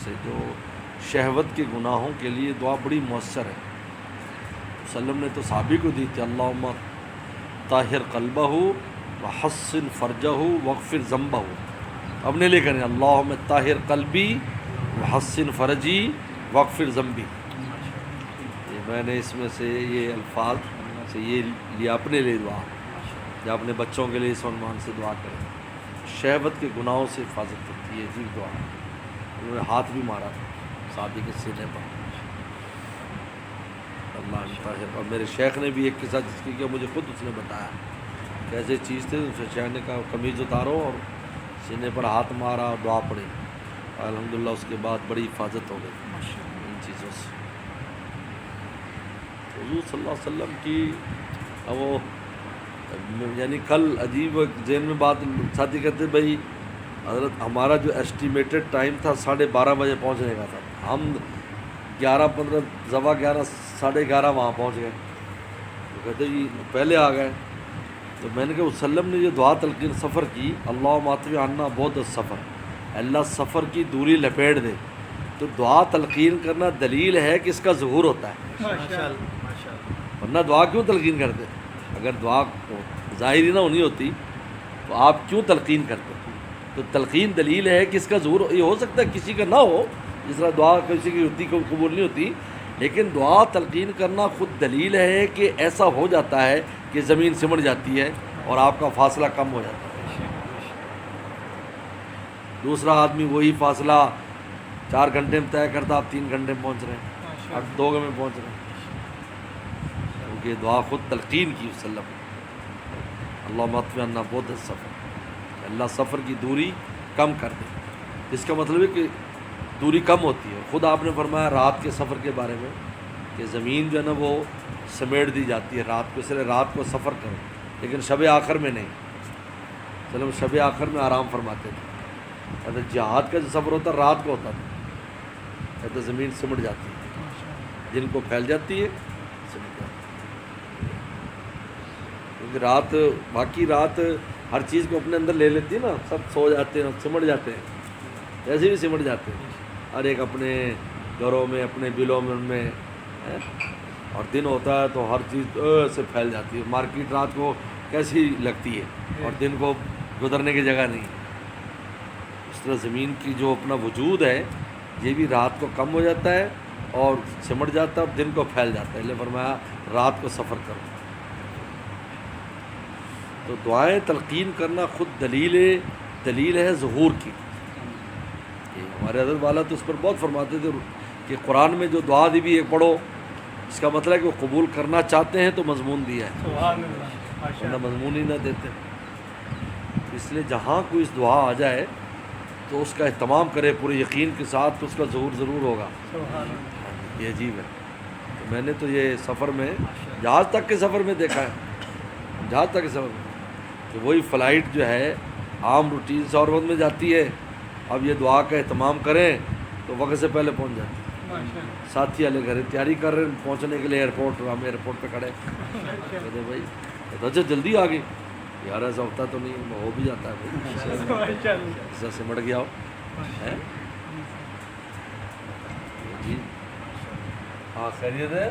سے جو شہوت کے گناہوں کے لیے دعا بڑی مؤثر ہے. وسلم نے تو صحابی کو دی تھی اللہم طاہر قلبہ وحسن فرجہ واغفر ذنبہ. اپنے لے کر اللہم طاہر قلبی وحسن فرجی واغفر ذنبی. میں نے اس میں سے یہ الفاظ سے یہ لیا اپنے لیے دعا، یا اپنے بچوں کے لیے اس عنوان سے دعا کریں. شہوت کے گناہوں سے حفاظت کرتی ہے. عجیب دعا. انہوں نے ہاتھ بھی مارا صحابی کے سینے پر. اللہ طاہر. اور میرے شیخ نے بھی ایک قصہ جس کی کہ مجھے خود اس نے بتایا کیسے چیز تھے. اس شیخ نے کہا قمیض اتارو اور سینے پر ہاتھ مارا اور دعا پڑھی. الحمدللہ اس کے بعد بڑی حفاظت ہو گئی ان چیزوں سے. حضور صلی اللہ علیہ وسلم کی وہ یعنی کل عجیب ذہن میں بات ساتھی کہتے بھائی حضرت ہمارا جو ایسٹیمیٹڈ ٹائم تھا 12:30 بجے پہنچنے کا تھا. ہم 11:15 زوا 11 ساڑھے 11 وہاں پہنچ گئے. تو کہتے جی پہلے آ گئے. تو میں نے کہا وسلم نے جو دعا تلقین سفر کی اللہم اطوی عنا بعد السفر، اللہ سفر کی دوری لپیٹ دے. تو دعا تلقین کرنا دلیل ہے کہ اس کا ظہور ہوتا ہے. ورنہ دعا کیوں تلقین کرتے؟ اگر دعا ظاہری نہ ہونی ہوتی تو آپ کیوں تلقین کرتے؟ تو تلقین دلیل ہے کہ اس کا ظہور. یہ ہو سکتا ہے کسی کا نہ ہو، جس طرح دعا کسی کی ہوتی کو قبول نہیں ہوتی، لیکن دعا تلقین کرنا خود دلیل ہے کہ ایسا ہو جاتا ہے کہ زمین سمٹ جاتی ہے اور آپ کا فاصلہ کم ہو جاتا ہے. دوسرا آدمی وہی فاصلہ 4 گھنٹے میں طے کرتا، آپ 3 گھنٹے میں پہنچ رہے ہیں، آپ 2 میں پہنچ رہے ہیں. کیونکہ دعا خود تلقین کی وسلم. اللہم اطوی عنا بعد السفر، اللہ سفر کی دوری کم کر دے. اس کا مطلب ہے کہ دوری کم ہوتی ہے. خود آپ نے فرمایا رات کے سفر کے بارے میں کہ زمین جو ہے نا وہ سمیٹ دی جاتی ہے رات کو، اس لیے رات کو سفر کرو. لیکن شب آخر میں نہیں. چلو شب آخر میں آرام فرماتے تھے. کہتے جہاد کا جو سفر ہوتا رات کو ہوتا تھا. کہتے زمین سمٹ جاتی ہے، جن کو پھیل جاتی ہے سمٹ جاتی ہے. کیونکہ رات باقی رات ہر چیز کو اپنے اندر لے لیتی ہے نا. سب سو جاتے ہیں، سمٹ جاتے ہیں، ایسے بھی سمٹ جاتے ہیں ہر ایک اپنے گھروں میں، اپنے بلوں میں، ان میں. اور دن ہوتا ہے تو ہر چیز سے پھیل جاتی ہے. مارکیٹ رات کو کیسی لگتی ہے اور دن کو گزرنے کی جگہ نہیں. اس طرح زمین کی جو اپنا وجود ہے یہ بھی رات کو کم ہو جاتا ہے اور سمٹ جاتا ہے اور دن کو پھیل جاتا ہے. اس لیے فرمایا رات کو سفر کرو. تو دعائیں تلقین کرنا خود دلیل ہے ظہور کی. ہمارے حضرت والا تو اس پر بہت فرماتے تھے کہ قرآن میں جو دعا دی بھی ہے پڑھو، اس کا مطلب ہے کہ وہ قبول کرنا چاہتے ہیں تو مضمون دیا ہے، ورنہ مضمون ہی نہ دیتے. اس لیے جہاں کوئی اس دعا آ جائے تو اس کا اہتمام کرے پورے یقین کے ساتھ، تو اس کا ظہور ضرور ہوگا. یہ عجیب ہے. تو میں نے تو یہ سفر میں جہاز تک کے سفر میں دیکھا ہے، جہاز تک کے سفر میں کہ وہی فلائٹ جو ہے عام روٹین سے اور وقت میں جاتی ہے. اب یہ دعا کا اہتمام کریں تو وقت سے پہلے پہنچ جاتی ہے. ساتھی والے گھر تیاری کر رہے ہیں پہنچنے کے لیے ایئرپورٹ. ہم ایئرپورٹ پہ کھڑے کہتے بھائی اچھا جلدی آ گئی. یار ایسا ہوتا تو نہیں، ہو بھی جاتا ہے بھائی، ایسا سمٹ گیا ہو. جی ہاں خیریت ہے.